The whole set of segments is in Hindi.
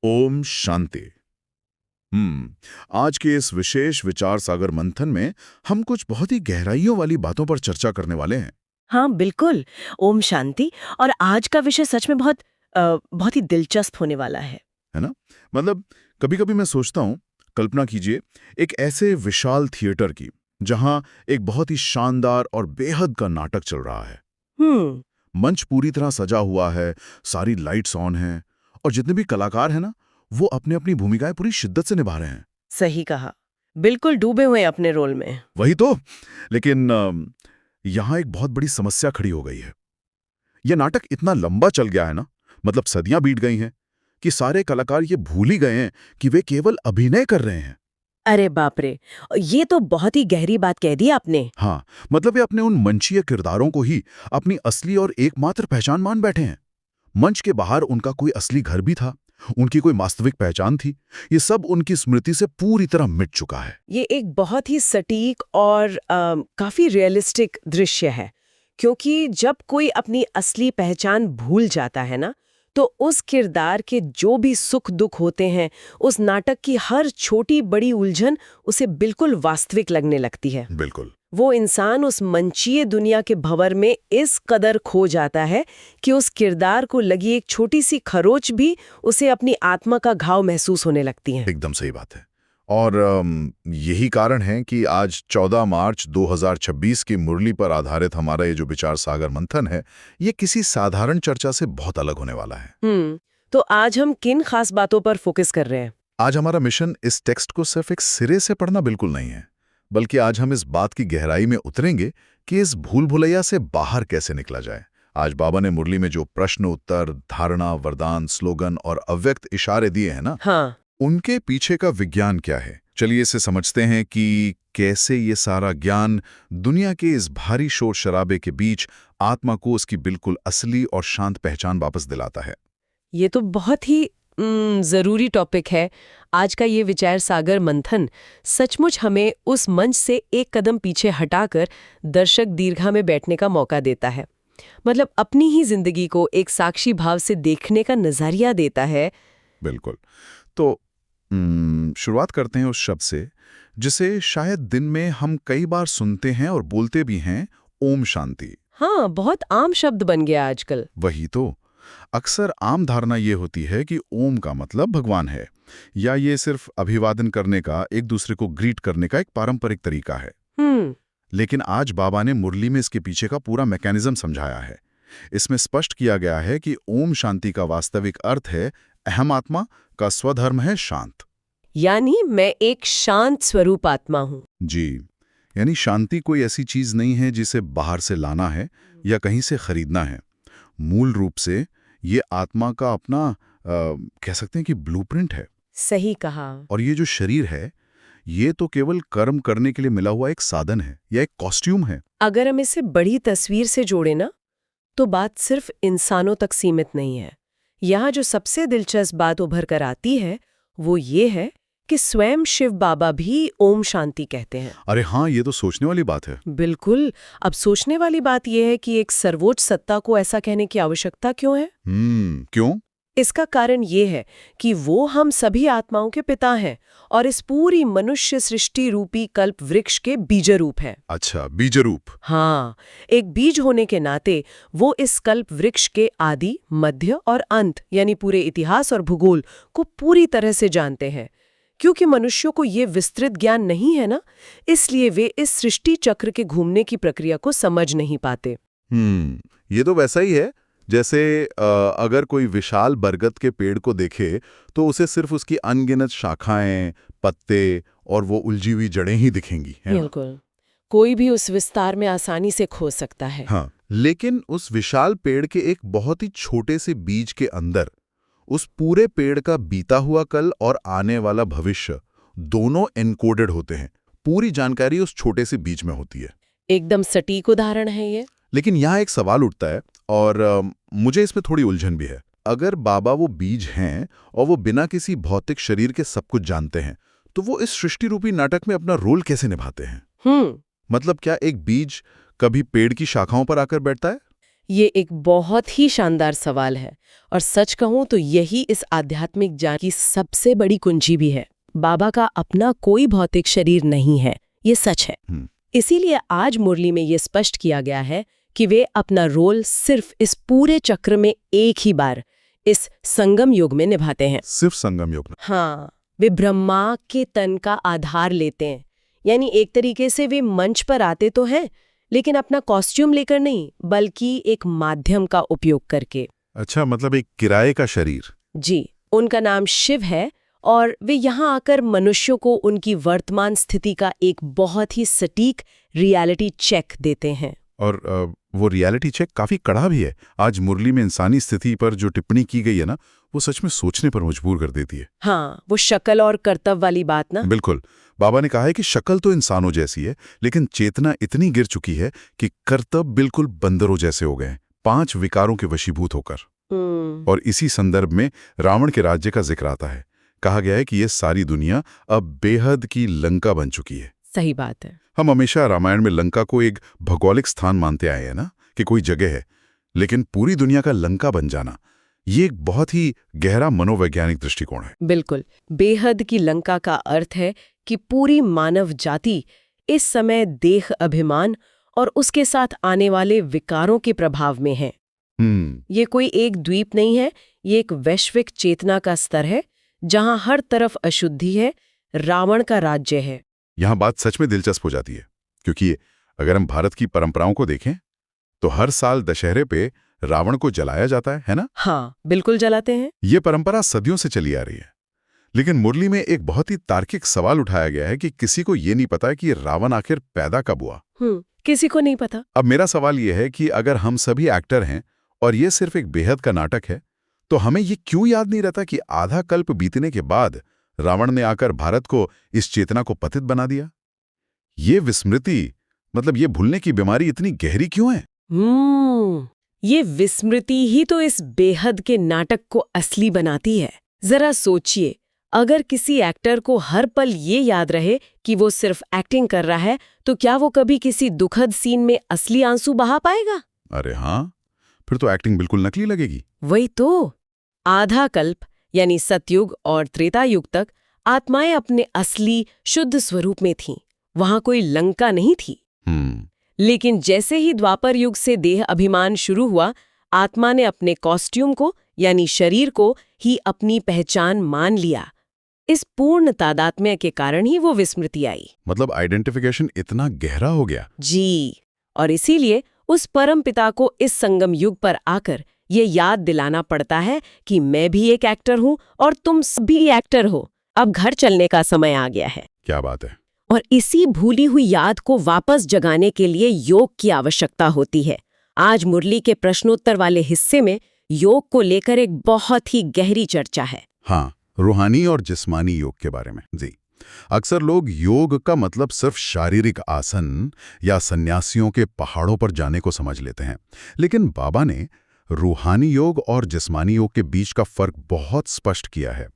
ओम शांति। आज के इस विशेष विचार सागर मंथन में हम कुछ बहुत ही गहराइयों वाली बातों पर चर्चा करने वाले हैं। हाँ बिल्कुल। ओम शांति। और आज का विषय सच में बहुत ही दिलचस्प होने वाला है। है ना? मतलब कभी कभी मैं सोचता हूँ, कल्पना कीजिए एक ऐसे विशाल थिएटर की, जहां एक बहुत ही शानदार और बेहद का नाटक चल रहा है। हम्म। मंच पूरी तरह सजा हुआ है, सारी लाइट्स ऑन हैं, और जितने भी कलाकार हैं ना, वो अपने अपनी भूमिकाएं पूरी शिद्दत से निभा रहे हैं। सही कहा। बिल्कुल डूबे हुए हैं अपने रोल में। वही तो। लेकिन यहाँ एक बहुत बड़ी समस्या खड़ी हो गई है। यह नाटक इतना लंबा चल गया है ना, मतलब सदियां बीत गई हैं, कि सारे कलाकार ये भूल ही गए हैं कि वे केवल अभिनय कर रहे हैं। अरे बाप रे, ये तो बहुत ही गहरी बात कह दी आपने। हाँ, मतलब वे अपने उन मंचीय किरदारों को ही अपनी असली और एकमात्र पहचान मान बैठे हैं। मंच के बाहर उनका कोई असली घर भी था, उनकी कोई वास्तविक पहचान थी। ये सब उनकी स्मृति से पूरी तरह मिट चुका है। ये एक बहुत ही सटीक और काफी रियलिस्टिक दृश्य है, क्योंकि जब कोई अपनी असली पहचान भूल जाता है ना, तो उस किरदार के जो भी सुख दुख होते हैं, उस नाटक की हर छोटी बड़ी उलझन उसे बिल्कुल वास्तविक लगने लगती है। बिल्कुल। वो इंसान उस मंचीय दुनिया के भंवर में इस कदर खो जाता है कि उस किरदार को लगी एक छोटी सी खरोच भी उसे अपनी आत्मा का घाव महसूस होने लगती है। एकदम सही बात है। और यही कारण है कि आज 14 मार्च 2026 की मुरली पर आधारित हमारा ये जो विचार सागर मंथन है, ये किसी साधारण चर्चा से बहुत अलग होने वाला है। तो आज हम किन खास बातों पर फोकस कर रहे हैं? आज हमारा मिशन इस टेक्स्ट को सिर्फ एक सिरे से पढ़ना बिल्कुल नहीं है, बल्कि आज हम इस बात की गहराई में उतरेंगे कि इस भूल भुलैया से बाहर कैसे निकला जाए। आज बाबा ने मुरली में जो प्रश्न उत्तर, धारणा, वरदान, स्लोगन और अव्यक्त इशारे दिए हैं ना, हाँ। उनके पीछे का विज्ञान क्या है। चलिए इसे समझते हैं कि कैसे ये सारा ज्ञान दुनिया के इस भारी शोर शराबे के बीच आत्मा को उसकी बिल्कुल असली और शांत पहचान वापस दिलाता है। ये तो बहुत ही जरूरी टॉपिक है। आज का ये विचार सागर मंथन सचमुच हमें उस मंच से एक कदम पीछे हटाकर दर्शक दीर्घा में बैठने का मौका देता है। मतलब अपनी ही जिंदगी को एक साक्षी भाव से देखने का नजरिया देता है। बिल्कुल। तो शुरुआत करते हैं उस शब्द से जिसे शायद दिन में हम कई बार सुनते हैं और बोलते भी हैं, ओम शांति। हाँ, बहुत आम शब्द बन गया आजकल। वही तो। अक्सर आम धारणा ये होती है कि ओम का मतलब भगवान है, या ये सिर्फ अभिवादन करने का, एक दूसरे को ग्रीट करने का एक पारंपरिक तरीका है। हम्म। लेकिन आज बाबा ने मुरली में इसके पीछे का पूरा मैकेनिज्म समझाया है। इसमें स्पष्ट किया गया है कि ओम शांति का वास्तविक अर्थ है, अहम आत्मा का स्वधर्म है शांत। यानी मैं एक शांत स्वरूप आत्मा हूँ। जी, यानी शांति कोई ऐसी चीज नहीं है जिसे बाहर से लाना है या कहीं से खरीदना है। मूल रूप से ये आत्मा का अपना कह सकते हैं कि ब्लूप्रिंट है। सही कहा। और ये जो शरीर है, ये तो केवल कर्म करने के लिए मिला हुआ एक साधन है या एक कॉस्ट्यूम है। अगर हम इसे बड़ी तस्वीर से जोड़े ना, तो बात सिर्फ इंसानों तक सीमित नहीं है। यहाँ जो सबसे दिलचस्प बात उभर कर आती है वो ये है कि स्वयं शिव बाबा भी ओम शांति कहते हैं। अरे हाँ, ये तो सोचने वाली बात है। बिल्कुल। अब सोचने वाली बात यह है कि एक सर्वोच्च सत्ता को ऐसा कहने की आवश्यकता क्यों है? क्यों? इसका कारण ये है कि वो हम सभी आत्माओं के पिता हैं और इस पूरी मनुष्य सृष्टि रूपी कल्प वृक्ष के बीज रूप हैं। अच्छा, बीज रूप। हाँ, एक बीज होने के नाते वो इस कल्प वृक्ष के आदि, मध्य और अंत यानी पूरे इतिहास और भूगोल को पूरी तरह से जानते हैं। क्योंकि मनुष्यों को ये विस्तृत ज्ञान नहीं है ना, इसलिए वे इस सृष्टि चक्र के घूमने की प्रक्रिया को समझ नहीं पाते। ये तो वैसा ही है जैसे अगर कोई विशाल बरगद के पेड़ को देखे तो उसे सिर्फ उसकी अनगिनत शाखाएं, पत्ते और वो उलझी हुई जड़ें ही दिखेंगी, है ना? बिल्कुल। कोई भी उस विस्तार में आसानी से खो सकता है। हाँ, लेकिन उस विशाल पेड़ के एक बहुत ही छोटे से बीज के अंदर उस पूरे पेड़ का बीता हुआ कल और आने वाला भविष्य दोनों एनकोडेड होते हैं। पूरी जानकारी उस छोटे से बीज में होती है। एकदम सटीक उदाहरण है ये। लेकिन यहाँ एक सवाल उठता है और मुझे इसमें थोड़ी उलझन भी है। अगर बाबा वो बीज हैं और वो बिना किसी भौतिक शरीर के सब कुछ जानते हैं, तो वो इस सृष्टि रूपी नाटक में अपना रोल कैसे निभाते हैं? मतलब क्या एक बीज कभी पेड़ की शाखाओं पर आकर बैठता है? ये एक बहुत ही शानदार सवाल है और सच कहूं तो यही इस आध्यात्मिक ज्ञान की सबसे बड़ी कुंजी भी है। बाबा का अपना कोई भौतिक शरीर नहीं है, ये सच है। इसीलिए आज मुरली में ये स्पष्ट किया गया है कि वे अपना रोल सिर्फ इस पूरे चक्र में एक ही बार, इस संगम युग में निभाते हैं। सिर्फ संगम योग में? हाँ, वे ब्रह्मा के तन का आधार लेते हैं। यानी एक तरीके से वे मंच पर आते तो हैं, लेकिन अपना कॉस्ट्यूम लेकर नहीं, बल्कि एक माध्यम का उपयोग करके। अच्छा, मतलब एक किराए का शरीर। जी, उनका नाम शिव है और वे यहाँ आकर मनुष्यों को उनकी वर्तमान स्थिति का एक बहुत ही सटीक रियलिटी चेक देते हैं। और वो रियलिटी चेक काफी कड़ा भी है। आज मुरली में इंसानी स्थिति पर जो टिप्पणी की गई है ना, वो सच में सोचने पर मजबूर कर देती है। हाँ, वो शक्ल और कर्तव्य वाली बात ना। बिल्कुल। बाबा ने कहा है कि शक्ल तो इंसानों जैसी है, लेकिन चेतना इतनी गिर चुकी है कि कर्तव्य बिल्कुल बंदरों जैसे हो गए, 5 विकारों के वशीभूत होकर। और इसी संदर्भ में रावण के राज्य का जिक्र आता है। कहा गया है कि ये सारी दुनिया अब बेहद की लंका बन चुकी है। सही बात है। हम हमेशा रामायण में लंका को एक भौगोलिक स्थान मानते आए हैं ना, कि कोई जगह है, लेकिन पूरी दुनिया का लंका बन जाना, ये एक बहुत ही गहरा मनोवैज्ञानिक दृष्टिकोण है। बिल्कुल। बेहद की लंका का अर्थ है कि पूरी मानव जाति इस समय देह अभिमान और उसके साथ आने वाले विकारों के प्रभाव में है। ये कोई एक द्वीप नहीं है, ये एक वैश्विक चेतना का स्तर है जहां हर तरफ अशुद्धि है, रावण का राज्य है। यहां बात सच में दिलचस्प हो जाती है, क्योंकि अगर हम भारत की परंपराओं को देखें तो हर साल दशहरे पे रावण को जलाया जाता है ना? हाँ, बिल्कुल जलाते हैं। ये परंपरा सदियों से चली आ रही है। लेकिन मुरली में एक बहुत ही तार्किक सवाल उठाया गया है कि किसी को ये नहीं पता कि रावण आखिर पैदा कब हुआ। किसी को नहीं पता। अब मेरा सवाल यह है कि अगर हम सभी एक्टर हैं और ये सिर्फ एक बेहद का नाटक है, तो हमें ये क्यों याद नहीं रहता कि आधा कल्प बीतने के बाद रावण ने आकर भारत को इस चेतना को पतित बना दिया? ये विस्मृति, मतलब ये भूलने की बीमारी इतनी गहरी क्यों है? ये विस्मृति ही तो इस बेहद के नाटक को असली बनाती है। जरा सोचिए, अगर किसी एक्टर को हर पल ये याद रहे कि वो सिर्फ एक्टिंग कर रहा है, तो क्या वो कभी किसी दुखद सीन में असली आंसू बहा पाएगा? अरे हाँ, फिर तो एक्टिंग बिल्कुल नकली लगेगी। वही तो। आधा कल्प यानी सतयुग और त्रेता युग तक आत्माएं अपने असली शुद्ध स्वरूप में थीं। वहां कोई लंका नहीं थी। लेकिन जैसे ही द्वापर युग से देह अभिमान शुरू हुआ, आत्मा ने अपने कॉस्ट्यूम को यानी शरीर को ही अपनी पहचान मान लिया। इस पूर्ण तादात्म्य के कारण ही वो विस्मृति आई। मतलब आइडेंटिफिकेशन इतना गहरा हो गया। जी, और इसीलिए उस परम पिता को इस संगम युग पर आकर ये याद दिलाना पड़ता है कि मैं भी एक एक्टर हूं और तुम सभी एक्टर हो। अब घर चलने का समय आ गया है। क्या बात है। और इसी भूली हुई याद को वापस जगाने के लिए योग की आवश्यकता होती है। आज मुरली के प्रश्नोत्तर वाले हिस्से में योग को लेकर एक बहुत ही गहरी चर्चा है। हाँ, रूहानी और जिस्मानी योग के बारे में। जी, अक्सर लोग योग का मतलब सिर्फ शारीरिक आसन या सन्यासियों के पहाड़ों पर जाने को समझ लेते हैं, लेकिन बाबा ने रूहानी योग और जिस्मानी योग के बीच का फर्क बहुत स्पष्ट किया है।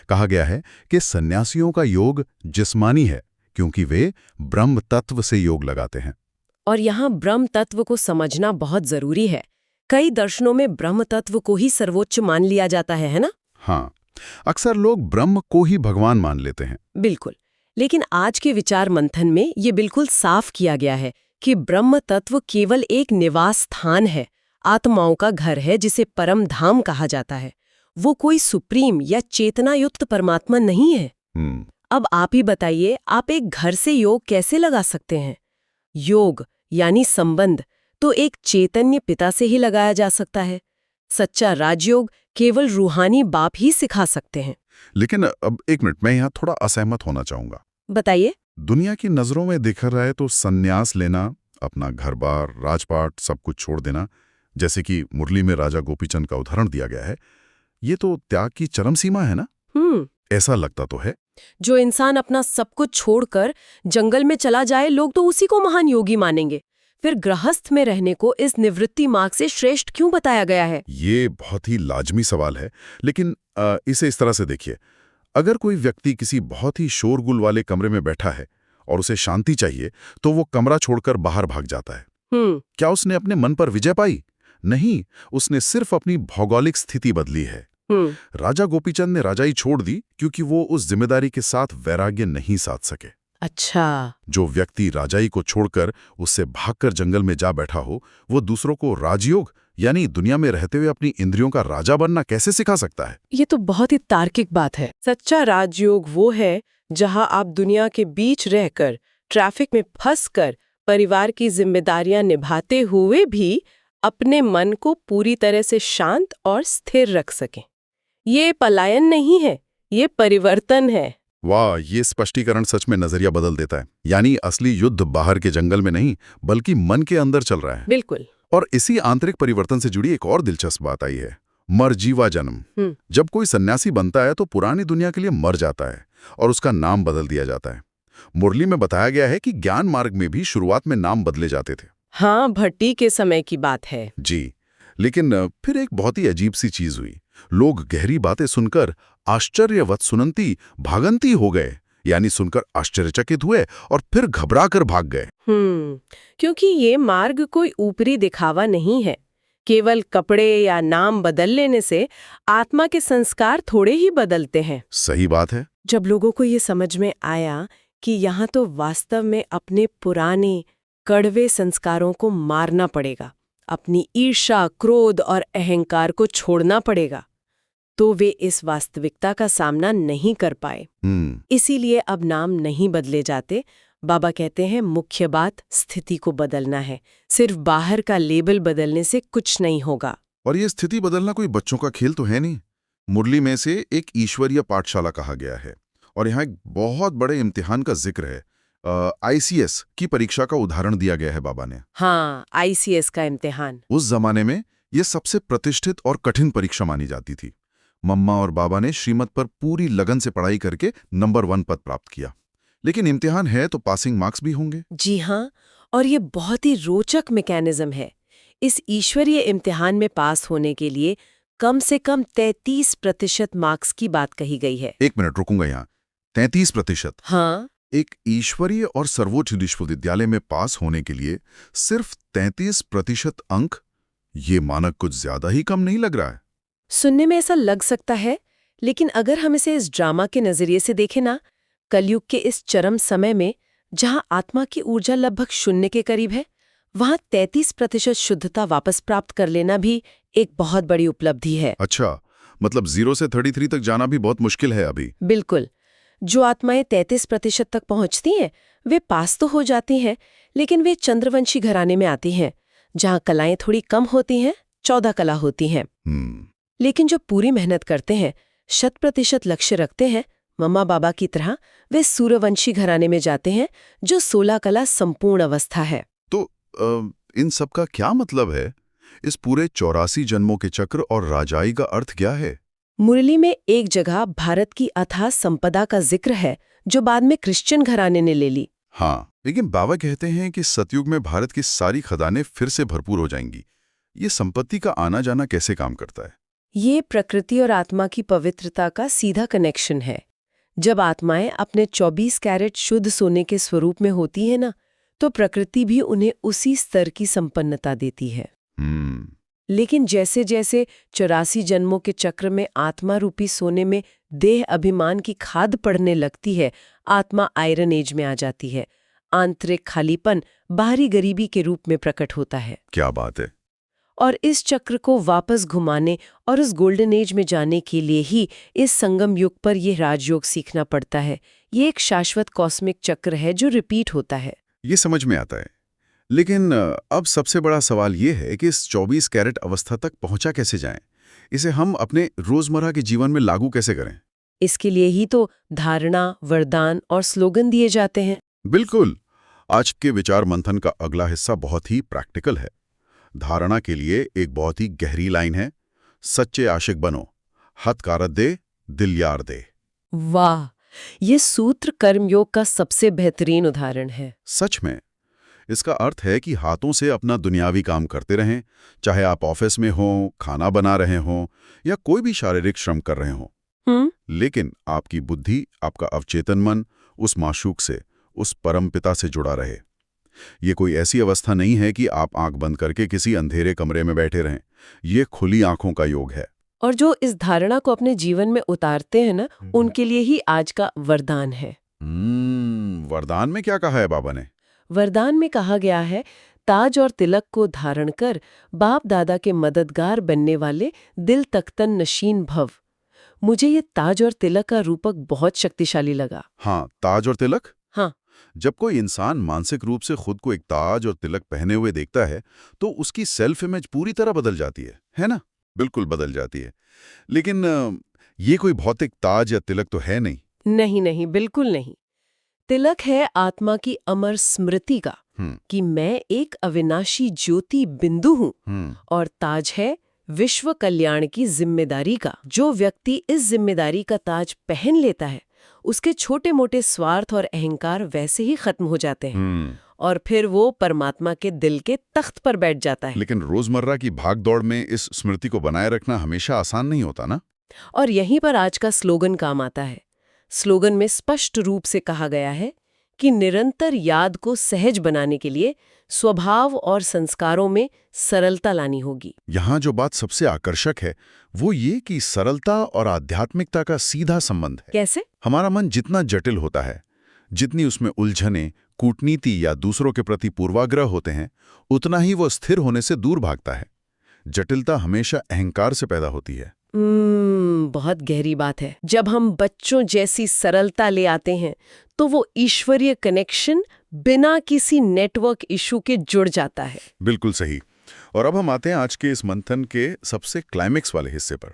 कहा गया है कि सन्यासियों का योग जिस्मानी है क्योंकि वे ब्रह्म तत्व से योग लगाते हैं। और यहाँ ब्रह्म तत्व को समझना बहुत जरूरी है। कई दर्शनों में ब्रह्म तत्व को ही सर्वोच्च मान लिया जाता है ना? हाँ, अक्सर लोग ब्रह्म को ही भगवान मान लेते हैं। बिल्कुल। लेकिन आज के विचार मंथन में ये बिल्कुल साफ किया गया है कि ब्रह्म तत्व केवल एक निवास स्थान है, आत्माओं का घर है जिसे परम धाम कहा जाता है। वो कोई सुप्रीम या चेतनायुक्त परमात्मा नहीं है। अब आप ही बताइए, आप एक घर से योग कैसे लगा सकते हैं? योग यानी संबंध तो एक चैतन्य पिता से ही लगाया जा सकता है। सच्चा राजयोग केवल रूहानी बाप ही सिखा सकते हैं। लेकिन अब एक मिनट, मैं यहाँ थोड़ा असहमत होना चाहूंगा। बताइए। दुनिया की नजरों में दिख रहा है तो संन्यास लेना, अपना घर-बार, राजपाट सब कुछ छोड़ देना, जैसे कि मुरली में राजा गोपीचंद का उदाहरण दिया गया है, ये तो त्याग की चरम सीमा है ना? ऐसा लगता तो है। जो इंसान अपना सब कुछ छोड़कर जंगल में चला जाए, लोग तो उसी को महान योगी मानेंगे। फिर गृहस्थ में रहने को इस निवृत्ति मार्ग से श्रेष्ठ क्यों बताया गया है? ये बहुत ही लाजमी सवाल है, लेकिन इसे इस तरह से देखिए। अगर कोई व्यक्ति किसी बहुत ही शोरगुल वाले कमरे में बैठा है और उसे शांति चाहिए, तो वो कमरा छोड़कर बाहर भाग जाता है। क्या उसने अपने मन पर विजय पाई? नहीं, उसने सिर्फ अपनी भौगोलिक स्थिति बदली है। राजा गोपीचंद ने राजाई छोड़ दी क्योंकि वो उस जिम्मेदारी के साथ वैराग्य नहीं साध सके। अच्छा। जो व्यक्ति राजाई को छोड़कर उससे भागकर जंगल में जा बैठा हो, वो दूसरों को राजयोग यानी दुनिया में रहते हुए अपनी इंद्रियों का राजा बनना कैसे सिखा सकता है? ये तो बहुत ही तार्किक बात है। सच्चा राजयोग वो है जहां आप दुनिया के बीच रहकर, ट्रैफिक में फंसकर, परिवार की जिम्मेदारियां निभाते हुए भी अपने मन को पूरी तरह से शांत और स्थिर रख सकें। ये पलायन नहीं है, ये परिवर्तन है। वाह, ये स्पष्टीकरण सच में नजरिया बदल देता है। यानी असली युद्ध बाहर के जंगल में नहीं, बल्कि मन के अंदर चल रहा है। बिल्कुल। और इसी आंतरिक परिवर्तन से जुड़ी एक और दिलचस्प बात आई है, मरजीवा जन्म। जब कोई सन्यासी बनता है तो पुरानी दुनिया के लिए मर जाता है और उसका नाम बदल दिया जाता है। मुरली में बताया गया है कि ज्ञान मार्ग में भी शुरुआत में नाम बदले जाते थे। हाँ, भट्टी के समय की बात है। जी, लेकिन फिर एक बहुत ही अजीब सी चीज हुई। लोग गहरी बातें सुनकर आश्चर्यवत सुनंती भागंती हो गए, यानी सुनकर आश्चर्यचकित हुए और फिर घबरा कर भाग गए। क्योंकि ये मार्ग कोई ऊपरी दिखावा नहीं है। केवल कपड़े या नाम बदल लेने से आत्मा के संस्कार थोड़े ही बदलते हैं। सही बात है। जब लोगों को ये समझ में आया कि यहाँ तो वास्तव में अपने पुराने कड़वे संस्कारों को मारना पड़ेगा, अपनी ईर्ष्या, क्रोध और अहंकार को छोड़ना पड़ेगा, तो वे इस वास्तविकता का सामना नहीं कर पाए। इसीलिए अब नाम नहीं बदले जाते। बाबा कहते हैं मुख्य बात स्थिति को बदलना है, सिर्फ बाहर का लेबल बदलने से कुछ नहीं होगा। और ये स्थिति बदलना कोई बच्चों का खेल तो है नहीं। मुरली में से एक ईश्वरीय पाठशाला कहा गया है और यहाँ एक बहुत बड़े इम्तिहान का जिक्र है। ICS की परीक्षा का उदाहरण दिया गया है बाबा ने। हाँ, ICS का इम्तिहान। उस जमाने में ये सबसे प्रतिष्ठित और कठिन परीक्षा मानी जाती थी। मम्मा और बाबा ने श्रीमत पर पूरी लगन से पढ़ाई करके नंबर 1 पद प्राप्त किया। लेकिन इम्तिहान है तो पासिंग मार्क्स भी होंगे। जी हाँ, और ये बहुत ही रोचक मैकेनिज्म है। इस ईश्वरीय इम्तिहान में पास होने के लिए कम से कम 33% मार्क्स की बात कही गई है। 1 मिनट रुकूंगा यहाँ। 33%? हाँ। एक ईश्वरीय और सर्वोच्च विश्वविद्यालय में पास होने के लिए सिर्फ 33% अंक, ये मानक कुछ ज्यादा ही कम नहीं लग रहा है? सुनने में ऐसा लग सकता है, लेकिन अगर हम इसे इस ड्रामा के नजरिए से देखें ना, कलयुग के इस चरम समय में जहां आत्मा की ऊर्जा लगभग 0 के करीब है, वहां 33% शुद्धता वापस प्राप्त कर लेना भी एक बहुत बड़ी उपलब्धि है। अच्छा, मतलब 0 से 33 तक जाना भी बहुत मुश्किल है अभी। बिल्कुल। जो आत्माएं 33% तक पहुंचती हैं, वे पास तो हो जाती हैं, लेकिन वे चंद्रवंशी घराने में आती हैं, जहां कलाएं थोड़ी कम होती हैं, 14 कला होती हैं। लेकिन जो पूरी मेहनत करते हैं, 100% लक्ष्य रखते हैं, मम्मा बाबा की तरह, वे सूर्यवंशी घराने में जाते हैं, जो 16 कला संपूर्ण अवस्था है। तो इन सब का क्या मतलब है? इस पूरे 84 जन्मों के चक्र और राजाई का अर्थ क्या है? मुरली में एक जगह भारत की अथाह संपदा का जिक्र है, जो बाद में क्रिश्चियन घराने ने ले ली। हाँ, लेकिन बाबा कहते हैं कि सतयुग में भारत की सारी खदानें फिर से भरपूर हो जाएंगी। ये संपत्ति का आना जाना कैसे काम करता है? ये प्रकृति और आत्मा की पवित्रता का सीधा कनेक्शन है। जब आत्माएं अपने 24 कैरेट शुद्ध सोने के स्वरूप में होती है ना, तो प्रकृति भी उन्हें उसी स्तर की संपन्नता देती है। लेकिन जैसे जैसे 84 जन्मों के चक्र में आत्मा रूपी सोने में देह अभिमान की खाद पड़ने लगती है, आत्मा आयरन एज में आ जाती है। आंतरिक खालीपन बाहरी गरीबी के रूप में प्रकट होता है। क्या बात है! और इस चक्र को वापस घुमाने और उस गोल्डन एज में जाने के लिए ही इस संगम युग पर यह राजयोग सीखना पड़ता है। ये एक शाश्वत कॉस्मिक चक्र है जो रिपीट होता है। ये समझ में आता है, लेकिन अब सबसे बड़ा सवाल ये है कि इस 24 कैरेट अवस्था तक पहुंचा कैसे जाएं? इसे हम अपने रोजमर्रा के जीवन में लागू कैसे करें? इसके लिए ही तो धारणा, वरदान और स्लोगन दिए जाते हैं। बिल्कुल। आज के विचार मंथन का अगला हिस्सा बहुत ही प्रैक्टिकल है। धारणा के लिए एक बहुत ही गहरी लाइन है, सच्चे आशिक बनो, हथकारत दे, दिल यार दे। वाह, ये सूत्र कर्मयोग का सबसे बेहतरीन उदाहरण है। सच में। इसका अर्थ है कि हाथों से अपना दुनियावी काम करते रहें, चाहे आप ऑफिस में हों, खाना बना रहे हों या कोई भी शारीरिक श्रम कर रहे हों। लेकिन आपकी बुद्धि, आपका अवचेतन मन उस माशूक से, उस परमपिता से जुड़ा रहे। ये कोई ऐसी अवस्था नहीं है कि आप आंख बंद करके किसी अंधेरे कमरे में बैठे रहें। ये खुली आंखों का योग है। और जो इस धारणा को अपने जीवन में उतारते हैं ना, उनके लिए ही आज का वरदान है। वरदान में क्या कहा है बाबा ने? वरदान में कहा गया है, ताज और तिलक को धारण कर बाप दादा के मददगार बनने वाले दिल तख्तन नशीन भव। मुझे ये ताज और तिलक का रूपक बहुत शक्तिशाली लगा। हाँ, ताज और तिलक। हाँ, जब कोई इंसान मानसिक रूप से खुद को एक ताज और तिलक पहने हुए देखता है तो उसकी सेल्फ इमेज पूरी तरह बदल जाती है ना? बिल्कुल बदल जाती है। लेकिन ये कोई भौतिक ताज या तिलक तो है नहीं। नहीं नहीं, बिल्कुल नहीं। तिलक है आत्मा की अमर स्मृति का कि मैं एक अविनाशी ज्योति बिंदु हूँ, और ताज है विश्व कल्याण की जिम्मेदारी का। जो व्यक्ति इस जिम्मेदारी का ताज पहन लेता है, उसके छोटे मोटे स्वार्थ और अहंकार वैसे ही खत्म हो जाते हैं, और फिर वो परमात्मा के दिल के तख्त पर बैठ जाता है। लेकिन रोजमर्रा की भागदौड़ में इस स्मृति को बनाए रखना हमेशा आसान नहीं होता ना? और यहीं पर आज का स्लोगन काम आता है। स्लोगन में स्पष्ट रूप से कहा गया है कि निरंतर याद को सहज बनाने के लिए स्वभाव और संस्कारों में सरलता लानी होगी। यहाँ जो बात सबसे आकर्षक है वो ये कि सरलता और आध्यात्मिकता का सीधा संबंध है। कैसे? हमारा मन जितना जटिल होता है, जितनी उसमें उलझने, कूटनीति या दूसरों के प्रति पूर्वाग्रह होते हैं, उतना ही वो स्थिर होने से दूर भागता है। जटिलता हमेशा अहंकार से पैदा होती है। बहुत गहरी बात है। जब हम बच्चों जैसी सरलता ले आते हैं तो वो ईश्वरीय कनेक्शन बिना किसी नेटवर्क इशू के जुड़ जाता है। बिल्कुल सही। और अब हम आते हैं आज के इस मंथन के सबसे क्लाइमेक्स वाले हिस्से पर,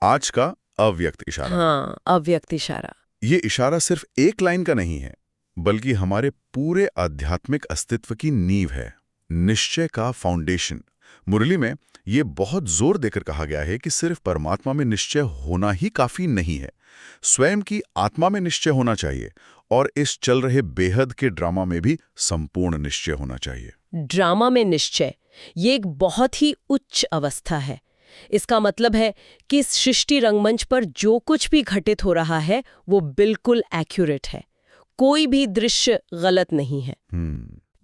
आज का अव्यक्त इशारा। हाँ, अव्यक्त इशारा। ये इशारा सिर्फ एक लाइन का नहीं है, बल्कि हमारे पूरे आध्यात्मिक अस्तित्व की नींव है, निश्चय का फाउंडेशन। मुरली में ये बहुत जोर देकर कहा गया है कि सिर्फ परमात्मा में निश्चय होना ही काफी नहीं है, स्वयं की आत्मा में निश्चय होना चाहिए, और इस चल रहे बेहद के ड्रामा में भी संपूर्ण निश्चय होना चाहिए। ड्रामा में निश्चय, ये एक बहुत ही उच्च अवस्था है। इसका मतलब है कि इस सृष्टि रंगमंच पर जो कुछ भी घटित हो रहा है वो बिल्कुल एक्यूरेट है, कोई भी दृश्य गलत नहीं है।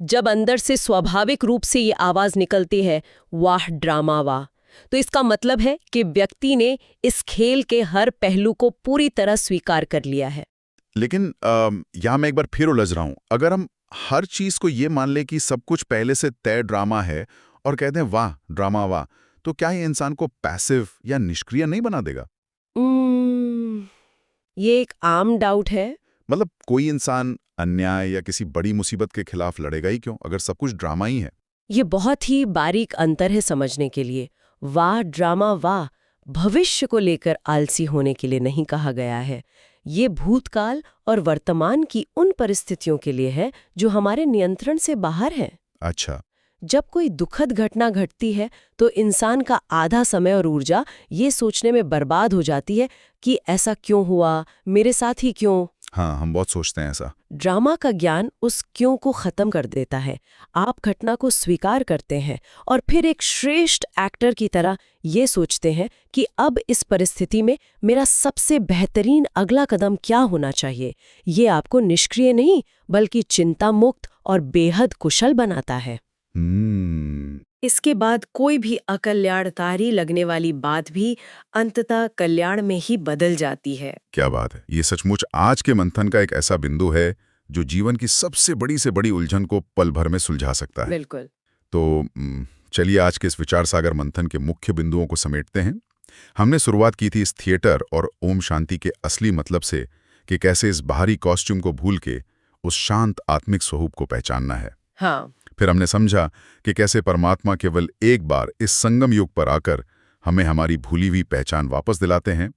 जब अंदर से स्वाभाविक रूप से ये आवाज निकलती है, वाह ड्रामा वाह, तो इसका मतलब है कि व्यक्ति ने इस खेल के हर पहलू को पूरी तरह स्वीकार कर लिया है। लेकिन यहाँ मैं एक बार फिर उलझ रहा हूं। अगर हम हर चीज को ये मान ले कि सब कुछ पहले से तय ड्रामा है और कहते हैं वाह ड्रामा वाह, तो क्या ये इंसान को पैसिव या निष्क्रिय नहीं बना देगा? ये एक आम डाउट है। मतलब कोई इंसान अन्याय या किसी बड़ी मुसीबत के खिलाफ लड़ेगा ही क्यों अगर सब कुछ ड्रामा ही है? ये बहुत ही बारीक अंतर है समझने के लिए। वाह ड्रामा वाह भविष्य को लेकर आलसी होने के लिए नहीं कहा गया है। ये भूतकाल और वर्तमान की उन परिस्थितियों के लिए है जो हमारे नियंत्रण से बाहर हैं। अच्छा। जब कोई दुखद घटना घटती है तो इंसान का आधा समय और ऊर्जा ये सोचने में बर्बाद हो जाती है कि ऐसा क्यों हुआ, मेरे साथ ही क्यों। हाँ, हम बहुत सोचते हैं ऐसा। ड्रामा का ज्ञान उस क्यों को खत्म कर देता है। आप घटना को स्वीकार करते हैं और फिर एक श्रेष्ठ एक्टर की तरह ये सोचते हैं कि अब इस परिस्थिति में मेरा सबसे बेहतरीन अगला कदम क्या होना चाहिए। ये आपको निष्क्रिय नहीं बल्कि चिंता मुक्त और बेहद कुशल बनाता है। इसके बाद कोई भी अकल्याणकारी लगने वाली बात भी अंततः कल्याण में ही बदल जाती है। क्या बात है। ये सचमुच आज के मंथन का एक ऐसा बिंदु है जो जीवन की सबसे बड़ी से बड़ी उलझन को पल भर में सुलझा सकता है। बिल्कुल। तो चलिए आज के इस विचार सागर मंथन के मुख्य बिंदुओं को समेटते हैं। हमने शुरुआत की थी इस थिएटर और ओम शांति के असली मतलब से कि कैसे इस बाहरी कॉस्ट्यूम को भूल के उस शांत आत्मिक स्वरूप को पहचानना है। हाँ। फिर हमने समझा कि कैसे परमात्मा केवल एक बार इस संगम युग पर आकर हमें हमारी भूली हुई पहचान वापस दिलाते हैं।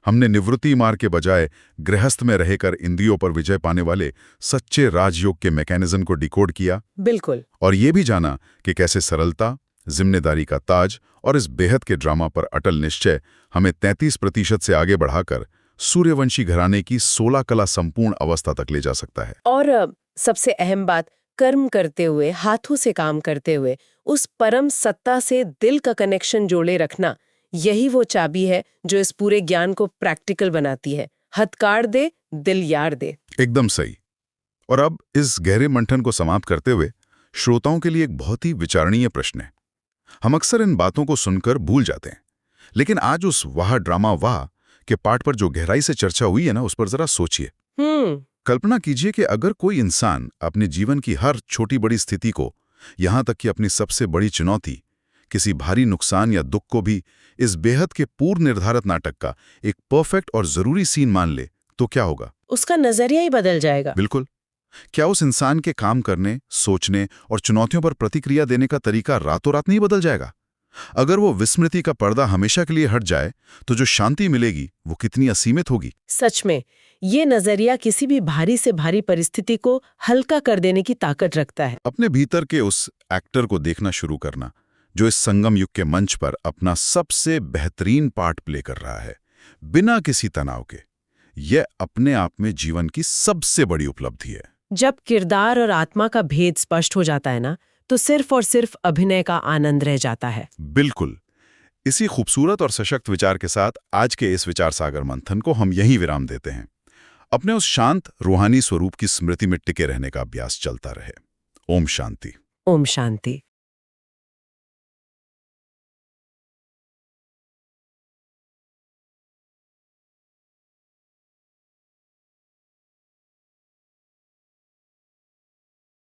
हमने निवृत्ति मार्ग के बजाय गृहस्थ में रहकर इंद्रियों पर विजय पाने वाले सच्चे राजयोग के मैकेनिज्म को डिकोड किया। बिल्कुल। और ये भी जाना कि कैसे सरलता, जिम्मेदारी का ताज और इस बेहद के ड्रामा पर अटल निश्चय हमें 33% से आगे बढ़ाकर सूर्यवंशी घराने की 16 कला संपूर्ण अवस्था तक ले जा सकता है। और सबसे अहम बात, कर्म करते हुए, हाथों से काम करते हुए उस परम सत्ता से दिल का कनेक्शन जोड़े रखना, यही वो चाबी है जो इस पूरे ज्ञान को प्रैक्टिकल बनाती है। हथकाड़ दे, दिल यार दे। एकदम सही। और अब इस गहरे मंथन को समाप्त करते हुए श्रोताओं के लिए एक बहुत ही विचारणीय प्रश्न है। हम अक्सर इन बातों को सुनकर भूल जाते हैं, लेकिन आज उस वाह ड्रामा वाह के पार्ट पर जो गहराई से चर्चा हुई है ना, उस पर जरा सोचिए। कल्पना कीजिए कि अगर कोई इंसान अपने जीवन की हर छोटी बड़ी स्थिति को, यहां तक कि अपनी सबसे बड़ी चुनौती, किसी भारी नुकसान या दुख को भी इस बेहद के पूर्व निर्धारित नाटक का एक परफेक्ट और जरूरी सीन मान ले, तो क्या होगा? उसका नजरिया ही बदल जाएगा। बिल्कुल। क्या उस इंसान के काम करने, सोचने और चुनौतियों पर प्रतिक्रिया देने का तरीका रातों रात नहीं बदल जाएगा? अगर वो विस्मृति का पर्दा हमेशा के लिए हट जाए, तो जो शांति मिलेगी वो कितनी असीमित होगी। सच में, ये नजरिया किसी भी भारी से भारी परिस्थिति को हल्का कर देने की ताकत रखता है। अपने भीतर के उस एक्टर को देखना शुरू करना, जो इस संगम युग के मंच पर अपना सबसे बेहतरीन पार्ट प्ले कर रहा है, बिना किसी तनाव के, यह अपने आप में जीवन की सबसे बड़ी उपलब्धि है। जब किरदार और आत्मा का भेद स्पष्ट हो जाता है ना, तो सिर्फ और सिर्फ अभिनय का आनंद रह जाता है। बिल्कुल। इसी खूबसूरत और सशक्त विचार के साथ आज के इस विचार सागर मंथन को हम यहीं विराम देते हैं। अपने उस शांत रूहानी स्वरूप की स्मृति में टिके रहने का अभ्यास चलता रहे। ओम शांति। ओम शांति।